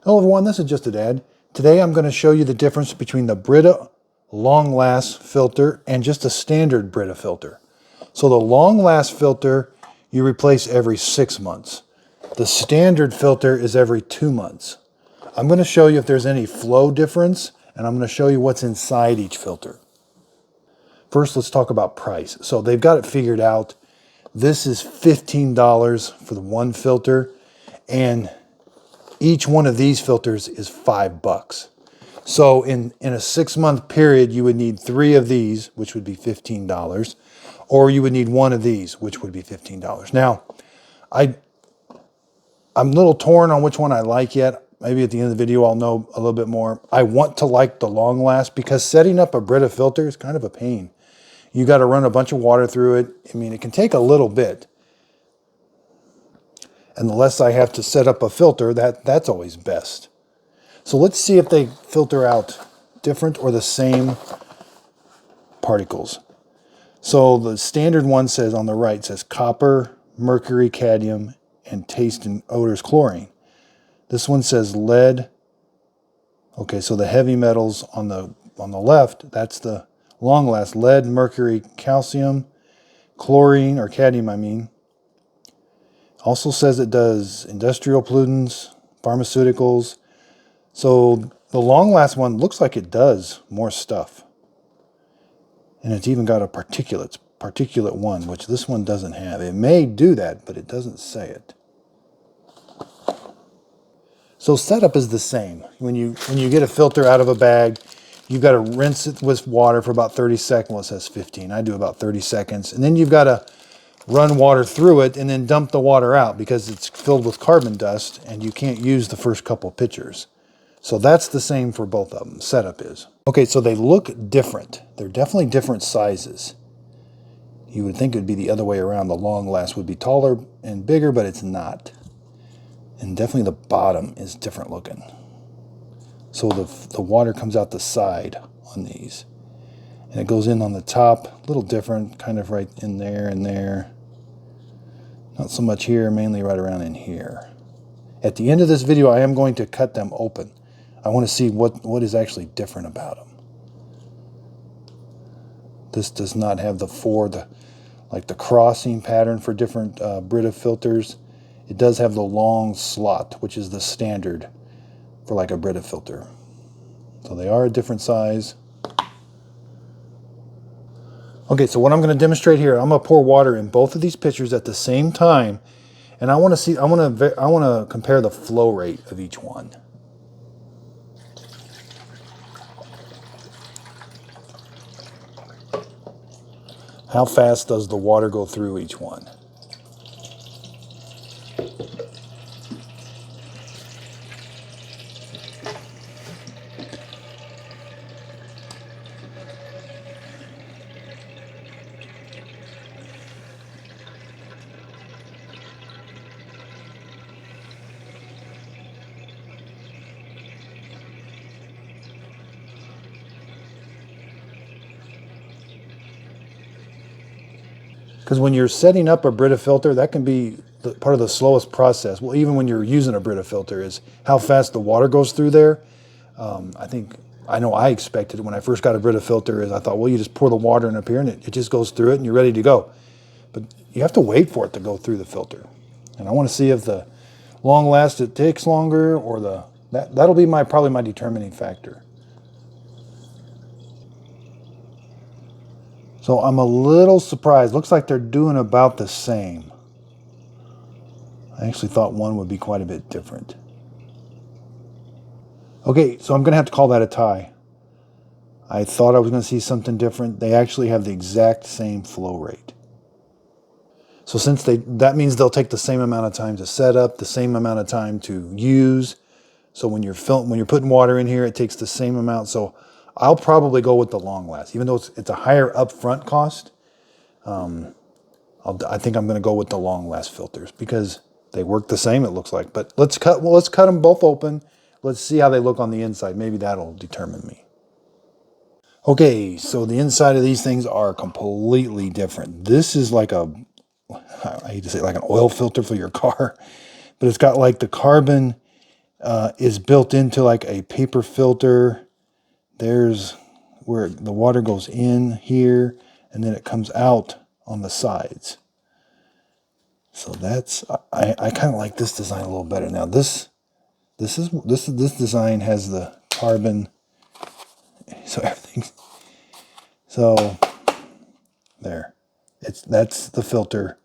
Hello everyone, this is just a dad. Today I'm going to show you the difference between the Brita Long Last filter and just a standard Brita filter. So the Long Last filter you replace every 6 months. The standard filter is every 2 months. I'm going to show you if there's any flow difference, and I'm going to show you what's inside each filter. First, let's talk about price. So they've got it figured out. This is $15 for the one filter, and each one of these filters is $5. So in a 6 month period, you would need 3 of these, which would be $15, or you would need 1 of these, which would be $15. Now, I'm a little torn on which one I like yet. Maybe at the end of the video, I'll know a little bit more. I want to like the Long Last because setting up a Brita filter is kind of a pain. You got to run a bunch of water through it. I mean, it can take a little bit. And the less I have to set up a filter, that's always best. So let's see if they filter out different or the same particles. So the standard one says on the right, says copper, mercury, cadmium, and taste and odors chlorine. This one says lead. Okay, so the heavy metals on the left, that's the Long Last: lead, mercury, calcium, chlorine, or cadmium, I mean. Also says it does industrial pollutants, pharmaceuticals. So the Long Last one looks like it does more stuff. And it's even got a particulate one, which this one doesn't have. It may do that, but it doesn't say it. So setup is the same. When you get a filter out of a bag, you've got to rinse it with water for about 30 seconds. Well, it says 15. I do about 30 seconds. And then you've got to run water through it and then dump the water out because it's filled with carbon dust and you can't use the first couple pitchers. So that's the same for both of them. Setup is. Okay, so they look different. They're definitely different sizes. You would think it would be the other way around. The Long Last would be taller and bigger, but it's not. And definitely the bottom is different looking. So the water comes out the side on these. And it goes in on the top, a little different, kind of right in there and there. Not so much here, mainly right around in here. At the end of this video, I am going to cut them open. I want to see what is actually different about them. This does not have like the crossing pattern for different Brita filters. It does have the long slot, which is the standard for like a Brita filter. So they are a different size. Okay, so what I'm going to demonstrate here, I'm going to pour water in both of these pitchers at the same time, and I want to compare the flow rate of each one. How fast does the water go through each one? Because when you're setting up a Brita filter, that can be part of the slowest process. Well, even when you're using a Brita filter, is how fast the water goes through there. I know I expected when I first got a Brita filter is I thought, well, you just pour the water in up here and it just goes through it and you're ready to go. But you have to wait for it to go through the filter. And I want to see if the Long Last it takes longer or that'll be probably my determining factor. So I'm a little surprised. Looks like they're doing about the same. I actually thought one would be quite a bit different. Okay, so I'm going to have to call that a tie. I thought I was going to see something different. They actually have the exact same flow rate. So since that means they'll take the same amount of time to set up, the same amount of time to use. So when you're putting water in here, it takes the same amount. So I'll probably go with the Long Last, even though it's a higher upfront cost. I think I'm going to go with the Long Last filters because they work the same. It looks like. But let's cut them both open. Let's see how they look on the inside. Maybe that'll determine me. Okay, so the inside of these things are completely different. This is like I hate to say like an oil filter for your car, but it's got like the carbon is built into like a paper filter. There's where the water goes in here, and then it comes out on the sides. So that's, I kind of like this design a little better. Now this design has the carbon, so everything. So there, that's the filter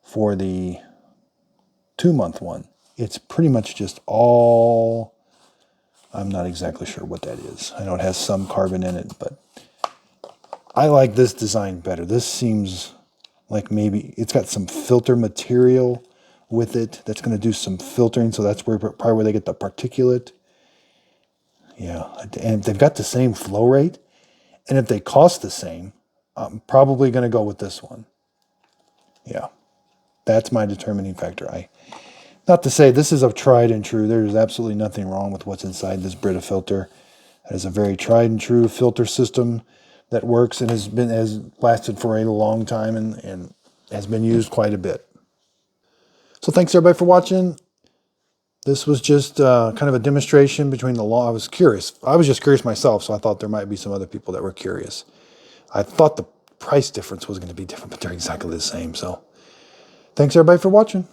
for the 2-month one. It's pretty much just all, I'm not exactly sure what that is. I know it has some carbon in it, but I like this design better. This seems like maybe it's got some filter material with it that's going to do some filtering, so that's probably where they get the particulate. Yeah, and they've got the same flow rate, and if they cost the same, I'm probably going to go with this one. Yeah, that's my determining factor. Not to say this is a tried and true. There's absolutely nothing wrong with what's inside this Brita filter. It is a very tried and true filter system that works and has lasted for a long time and has been used quite a bit. So thanks everybody for watching. This was just kind of a demonstration between the long. I was curious. I was just curious myself, so I thought there might be some other people that were curious. I thought the price difference was going to be different, but they're exactly the same. So thanks everybody for watching.